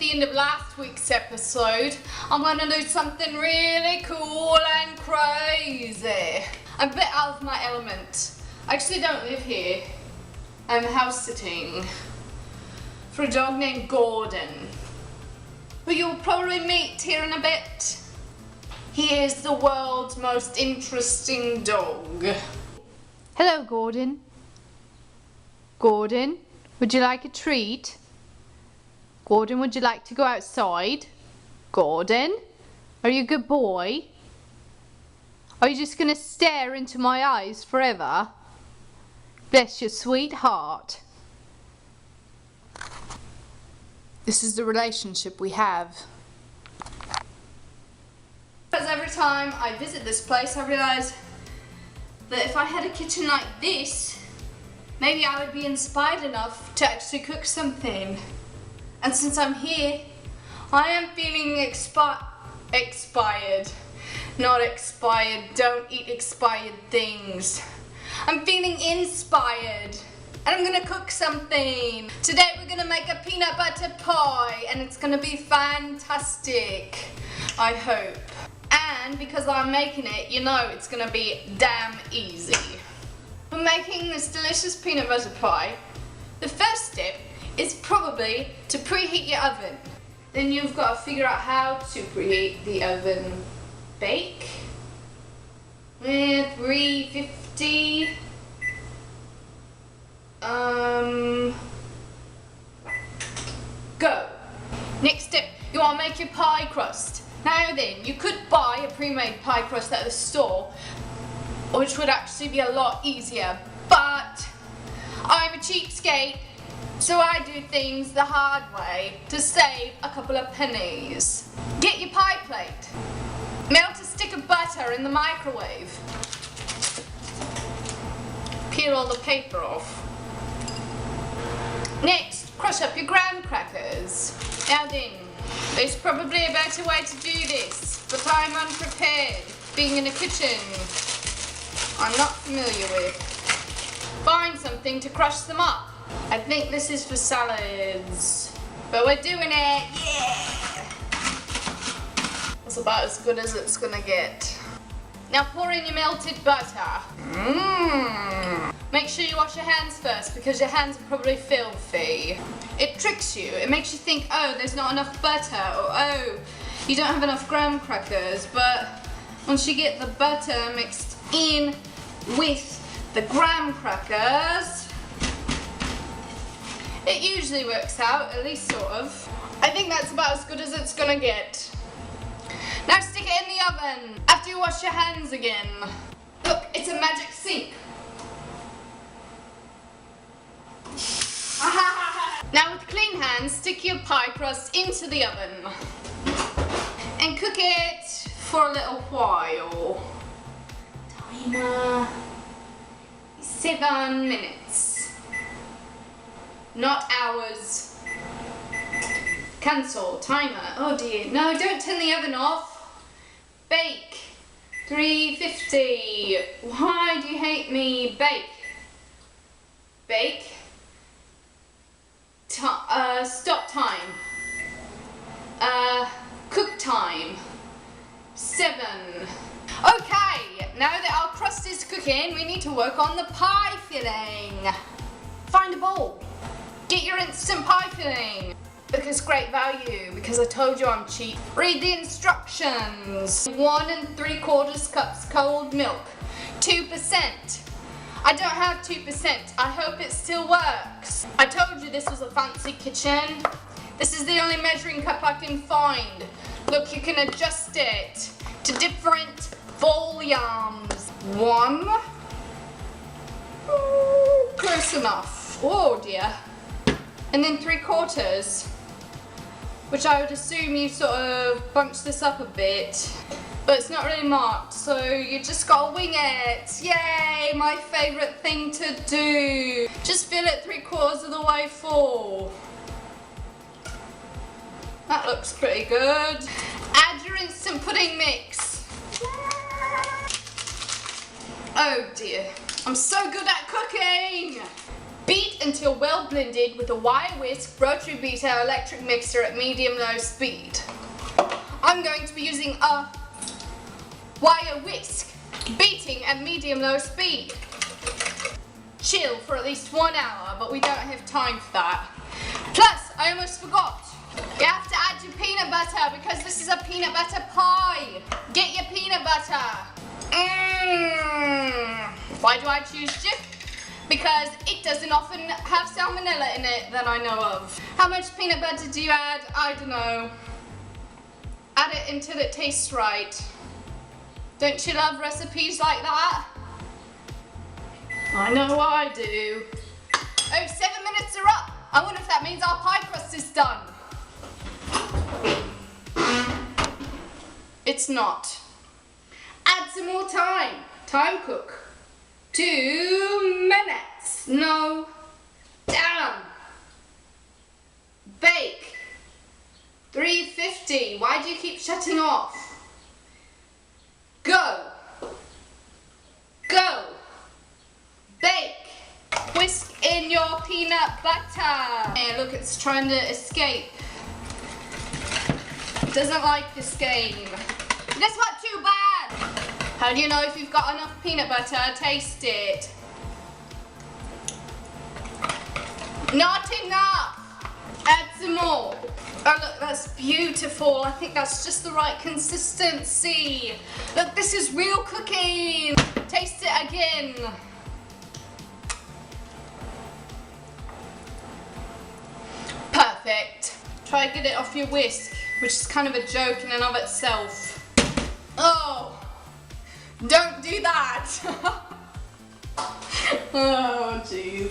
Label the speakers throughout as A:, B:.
A: the end of last week's episode, I'm going to do something really cool and crazy. I'm a bit out of my element. I actually don't live here. I'm house sitting for a dog named Gordon, who you'll probably meet here in a bit. He is the world's most interesting dog. Hello, Gordon. Gordon, would you like a treat? Gordon, would you like to go outside? Gordon, are you a good boy? Are you just going to stare into my eyes forever? Bless your sweet heart. This is the relationship we have. Because every time I visit this place, I realise that if I had a kitchen like this, maybe I would be inspired enough to actually cook something. And since I'm here, I am feeling expired. Not expired. Don't eat expired things. I'm feeling inspired. And I'm gonna cook something. Today we're gonna make a peanut butter pie, and it's gonna be fantastic, I hope. And because I'm making it, you know it's gonna be damn easy. For making this delicious peanut butter pie, the first step is probably to preheat your oven. Then you've got to figure out how to preheat the oven. Bake with 350. Go. Next step, you want to make your pie crust. Now then, you could buy a pre-made pie crust at the store, which would actually be a lot easier, but I'm a cheapskate, so I do things the hard way to save a couple of pennies. Get your pie plate. Melt a stick of butter in the microwave. Peel all the paper off. Next, crush up your graham crackers. Now then, there's probably a better way to do this, but I'm unprepared, being in a kitchen I'm not familiar with. Find something to crush them up. I think this is for salads, but we're doing it, yeah! It's about as good as it's gonna get. Now pour in your melted butter. Make sure you wash your hands first, because your hands are probably filthy. It tricks you. It makes you think, oh, there's not enough butter, or oh, you don't have enough graham crackers. But once you get the butter mixed in with the graham crackers, it usually works out, at least sort of. I think that's about as good as it's gonna get. Now stick it in the oven after you wash your hands again. Look, it's a magic sink. Now with clean hands, stick your pie crust into the oven and cook it for a little while. Timer, 7 minutes. Not hours. Cancel, timer, oh dear. No, don't turn the oven off. Bake, 350. Why do you hate me? Bake. Bake. Stop time. Cook time. 7. Okay, now that our crust is cooking, we need to work on the pie filling. Find a bowl. Get your instant pie filling. Because great value, because I told you I'm cheap. Read the instructions. 1 3/4 cups cold milk. 2%. I don't have 2%. I hope it still works. I told you this was a fancy kitchen. This is the only measuring cup I can find. Look, you can adjust it to different volumes. 1. Ooh, close enough. Oh dear. And then 3/4, which I would assume you sort of bunch this up a bit, but it's not really marked, so you just gotta wing it. Yay, my favourite thing to do. Just fill it 3/4 of the way full. That looks pretty good. Add your instant pudding mix. Oh dear, I'm so good at cooking. Beat Beat until well blended with a wire whisk, rotary beater, electric mixer at medium-low speed. I'm going to be using a wire whisk, beating at medium-low speed. Chill for at least 1 hour, but we don't have time for that. Plus, I almost forgot. You have to add your peanut butter because this is a peanut butter pie. Get your peanut butter. Why do I choose Jif? Because it doesn't often have salmonella in it that I know of. How much peanut butter do you add? I don't know. Add it until it tastes right. Don't you love recipes like that? I know I do. Oh, 7 minutes are up. I wonder if that means our pie crust is done. It's not. Add some more time. Time cook. 2 minutes. No. Damn. Bake. 350. Why do you keep shutting off? Go. Go. Bake. Whisk in your peanut butter. Hey, look, it's trying to escape. It doesn't like this game. Guess what? Too bad. How do you know if you've got enough peanut butter? Taste it. Not enough. Add some more. Oh look, that's beautiful. I think that's just the right consistency. Look, this is real cooking. Taste it again. Perfect. Try to get it off your whisk, which is kind of a joke in and of itself. Oh, don't do that. Oh, jeez.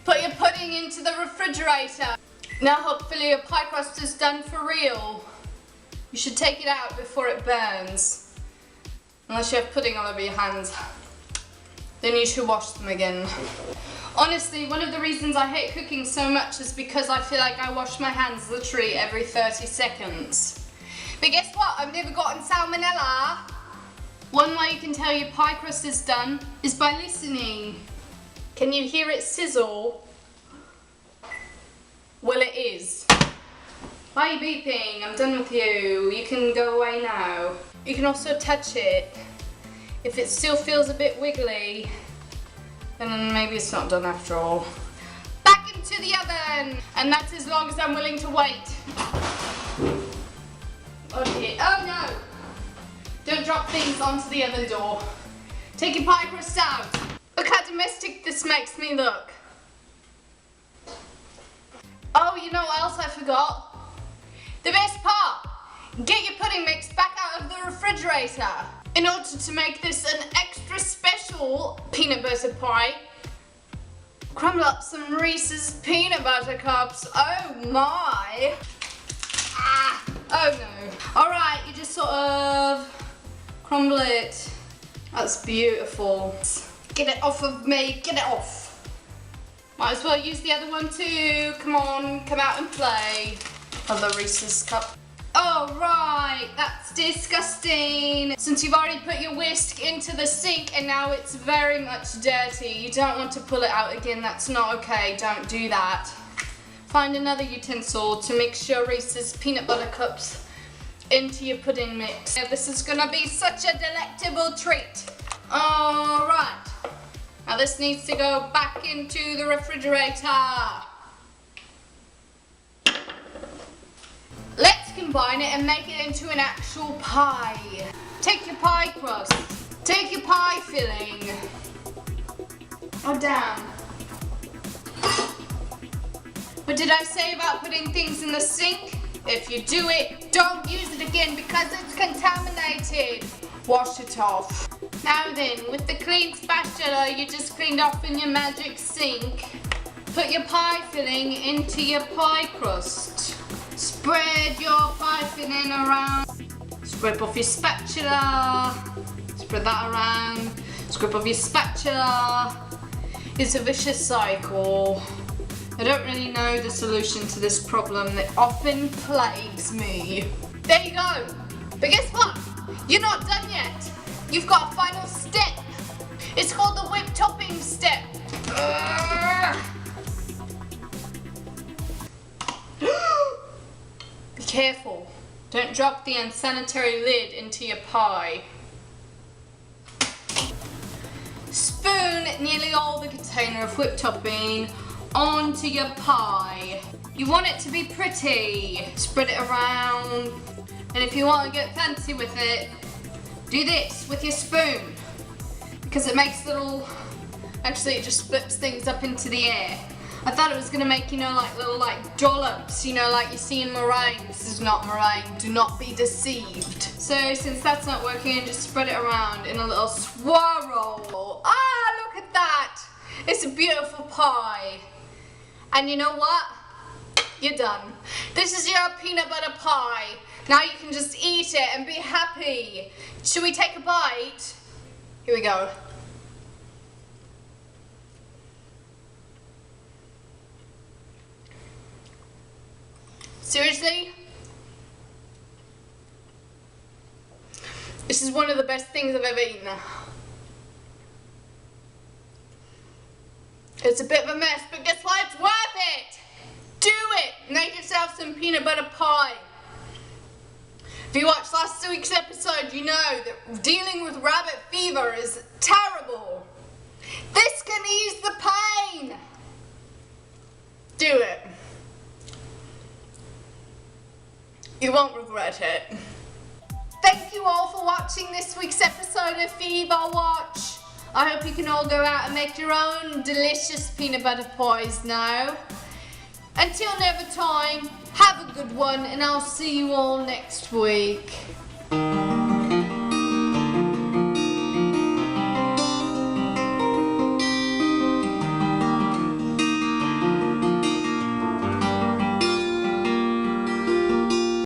A: Put your pudding into the refrigerator. Now hopefully your pie crust is done for real. You should take it out before it burns. Unless you have pudding all over your hands. Then you should wash them again. Honestly, one of the reasons I hate cooking so much is because I feel like I wash my hands literally every 30 seconds. But guess what? I've never gotten salmonella. One way you can tell your pie crust is done is by listening. Can you hear it sizzle? Well, it is. Why are you beeping? I'm done with you. You can go away now. You can also touch it. If it still feels a bit wiggly, then maybe it's not done after all. Back into the oven! And that's as long as I'm willing to wait. Oh dear. Oh no! Don't drop things onto the oven door. Take your pie crust out. Look how domestic this makes me look. Oh, you know what else I forgot? The best part! Get your pudding mix back out of the refrigerator. In order to make this an extra special peanut butter pie, crumble up some Reese's peanut butter cups. Oh my! Ah, oh no. Alright, you just sort of crumble it. That's beautiful. Get it off of me, get it off. Might as well use the other one too. Come on, come out and play. Other Reese's cup. Oh right, that's disgusting. Since you've already put your whisk into the sink and now it's very much dirty, you don't want to pull it out again. That's not okay, don't do that. Find another utensil to mix your Reese's peanut butter cups into your pudding mix. This is gonna be such a delectable treat. All right, now this needs to go back into the refrigerator. Let's combine it and make it into an actual pie. Take your pie crust, take your pie filling. Oh damn. What did I say about putting things in the sink? If you do it, don't use it again because it's contaminated. Wash it off. Now then, with the clean spatula you just cleaned off in your magic sink, put your pie filling into your pie crust. Spread your pie filling around. Scrape off your spatula. Spread that around. Scrape off your spatula. It's a vicious cycle. I don't really know the solution to this problem that often plagues me. There you go. But guess what? You're not done yet. You've got a final step. It's called the whipped topping step. careful. Don't drop the unsanitary lid into your pie. Spoon nearly all the container of whipped topping onto your pie. You want it to be pretty. Spread it around. And if you want to get fancy with it, do this with your spoon. Because it makes little, actually it just flips things up into the air. I thought it was going to make, you know, like little like dollops, you know, like you see in meringue. This is not meringue, do not be deceived. So since that's not working, just spread it around in a little swirl. Ah, look at that! It's a beautiful pie. And you know what? You're done. This is your peanut butter pie. Now you can just eat it and be happy. Should we take a bite? Here we go. Seriously? This is one of the best things I've ever eaten. It's a bit of a mess, but guess what? It's worth it! Do it! Make yourself some peanut butter pie. If you watched last week's episode, you know that dealing with rabbit fever is terrible. This can ease the pain. Do it. You won't regret it. Thank you all for watching this week's episode of Fever Watch. I hope you can all go out and make your own delicious peanut butter pies now. Until never time, have a good one, and I'll see you all next week.